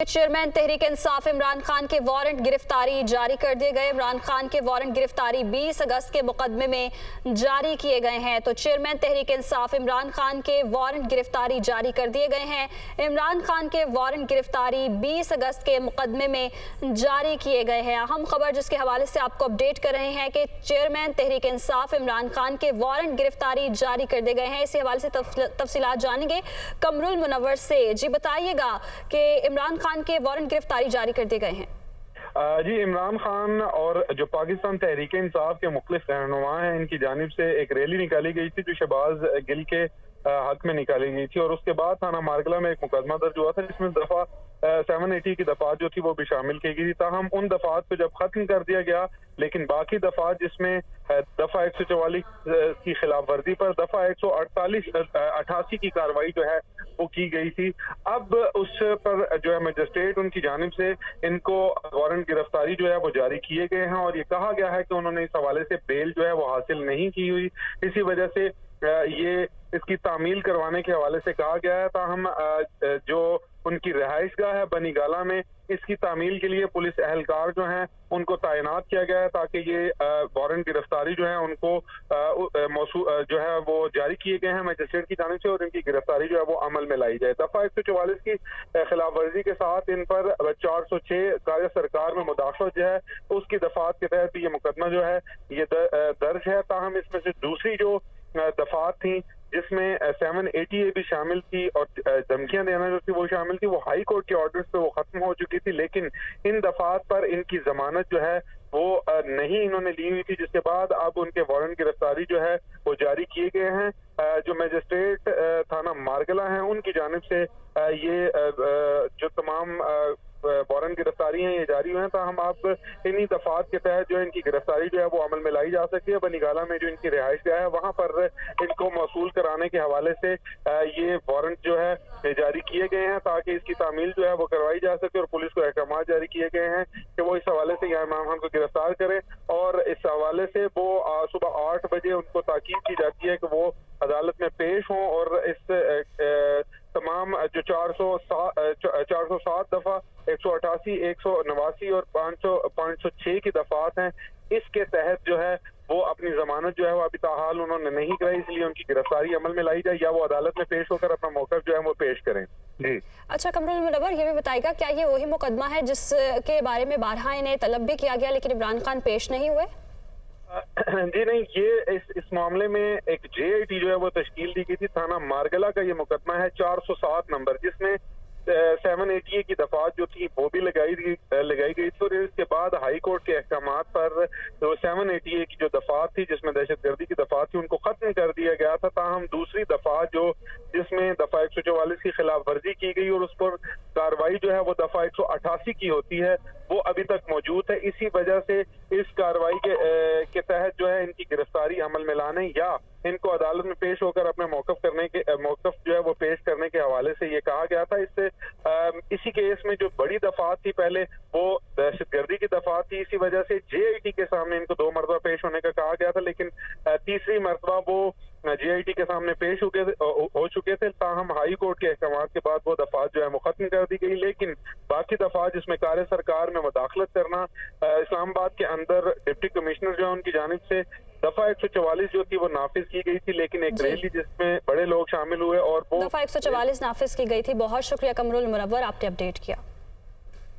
Chairman Tehreek Insaf Imran Khan के warrant गिरफ्तारी जारी कर दिए गए। इमरान खान के वारंट गिरफ्तारी 20 अगस्त के मुकदमे में जारी किए गए हैं। तो चेयरमैन तहरीक इंसाफ इमरान खान के वारंट गिरफ्तारी जारी कर दिए गए हैं। इमरान खान के वारंट गिरफ्तारी 20 अगस्त के मुकदमे में जारी किए गए हैं। अहम खबर जिसके हवाले से आपको अपडेट कर रहे हैं कि चेयरमैन तहरीक इंसाफ इमरान खान के वारंट गिरफ्तारी जारी कर दिए गए हैं। इसी हवाले से तफसीलात जानेंगे कमरुल मुनव्वर से। जी बताइएगा कि इमरान खान के वारंट गिरफ्तारी जारी कर दिए गए हैं। जी, इमरान खान और जो पाकिस्तान तहरीक इंसाफ के मुख्तलिफ रहनुमा हैं, इनकी जानिब से एक रैली निकाली गई थी जो शहबाज गिल के हक में निकाली गई थी और उसके बाद थाना मारगला में एक मुकदमा दर्ज हुआ था जिसमें दफा 780 की दफात जो थी वो भी शामिल की गई थी। ताहम उन दफात को जब खत्म कर दिया गया, लेकिन बाकी दफात जिसमें दफा 144 की खिलाफ वर्जी पर दफा 188 की कार्रवाई जो है वो की गई थी। अब उस पर जो है मजिस्ट्रेट उनकी जानिब से इनको वारंट गिरफ्तारी जो है वो जारी किए गए हैं और ये कहा गया है कि उन्होंने इस हवाले से बेल जो है वो हासिल नहीं की हुई। इसी वजह से ये इसकी तामील करवाने के हवाले से कहा गया है। ताहम जो उनकी रिहाइश गाह है बनी गाला में, इसकी तामील के लिए पुलिस एहलकार जो हैं उनको तैनात किया गया है ताकि ये वारंट गिरफ्तारी जो है उनको जो है वो जारी किए गए हैं मजिस्ट्रेट की जानिब से और इनकी गिरफ्तारी जो है वो अमल में लाई जाए। दफा 144 की खिलाफ वर्जी के साथ इन पर 406 कार्य सरकार में मुदाखलत जो है उसकी दफात के तहत भी ये मुकदमा जो है ये दर्ज है। ताहम इसमें से दूसरी जो दफात थी जिसमें 780 भी शामिल थी और धमकियां देना जो थी वो शामिल थी, वो हाई कोर्ट के ऑर्डर्स पे वो खत्म हो चुकी थी, लेकिन इन दफात पर इनकी जमानत जो है वो नहीं इन्होंने ली हुई थी, जिसके बाद अब उनके वारंट गिरफ्तारी जो है वो जारी किए गए हैं। जो मजिस्ट्रेट थाना मारगला हैं उनकी जानिब से ये जो तमाम वारंट गिरफ्तारी हैं ये जारी हुए हैं। तो हम आप इन्हीं दफात के तहत जो इनकी गिरफ्तारी जो है वो अमल में लाई जा सकती है। बनीगाला में जो इनकी रिहाइश गाह है वहां पर इनको मौसूल कराने के हवाले से ये वारंट जो है जारी किए गए हैं ताकि इसकी तामील जो है वो करवाई जा सके और पुलिस को अहकाम जारी किए गए हैं कि वो इस हवाले से यहाँ इमरान खान को गिरफ्तार करे और इस हवाले से वो सुबह 8 बजे उनको ताकीद की जाती है कि वो अदालत में पेश हों और इस तमाम जो 407 दफा 188, 189 और 506 की दफात हैं, इसके तहत जो है वो अपनी जमानत जो है वो अभी ताहाल उन्होंने नहीं कराई, इसलिए उनकी गिरफ्तारी अमल में लाई जाए या वो अदालत में पेश होकर अपना मौक़िफ़ जो है वो पेश करें। जी अच्छा कमरुल मुनव्वर, ये भी बताएगा क्या ये वही मुकदमा है जिसके बारे में बारहा इन्हें तलब भी किया गया लेकिन इमरान खान पेश नहीं हुए? जी नहीं, ये इस मामले में एक JIT जो है वो तश्कील दी गई थी। थाना मारगला का ये मुकदमा है 407 नंबर, जिसमें 780 की दफात जो थी वो भी लगाई गई थी और इसके बाद हाई कोर्ट के अहकामात पर जो 780 की जो दफात थी जिसमें दहशतगर्दी की दफात थी उनको खत्म कर दिया गया था। ताहम दूसरी दफात जो जिसमें दफा 144 की खिलाफ वर्जी की गई और उस पर कार्रवाई जो है वो दफा 188 की होती है वो अभी तक मौजूद है। इसी वजह से इस कार्रवाई के तहत जो है इनकी गिरफ्तारी अमल में लाने या इनको अदालत में पेश होकर अपने मौक़िफ़ जो है वो पेश करने के हवाले से ये कहा गया था। इससे इसी केस में जो बड़ी दफात थी पहले वो दहशतगर्दी की दफात थी, इसी वजह से JIT के सामने इनको 2 मरतबा पेश होने का कहा गया था, लेकिन तीसरी मरतबा वो JIT के सामने पेश हो चुके थे। ताहम हाई कोर्ट के अहकामात के बाद वो दफात जो है वो खत्म कर दी गई, लेकिन बाकी दफात जिसमें कार्य सरकार में मुदाखलत करना, इस्लामाबाद के अंदर डिप्टी कमिश्नर जो है उनकी जानिब से दफा 144 जो थी वो नाफिज की गई थी, लेकिन एक रैली जिसमें बड़े लोग शामिल हुए और वो दफा 144 नाफिज की गई थी। बहुत शुक्रिया कमरुल मुनव्वर, आपने अपडेट किया।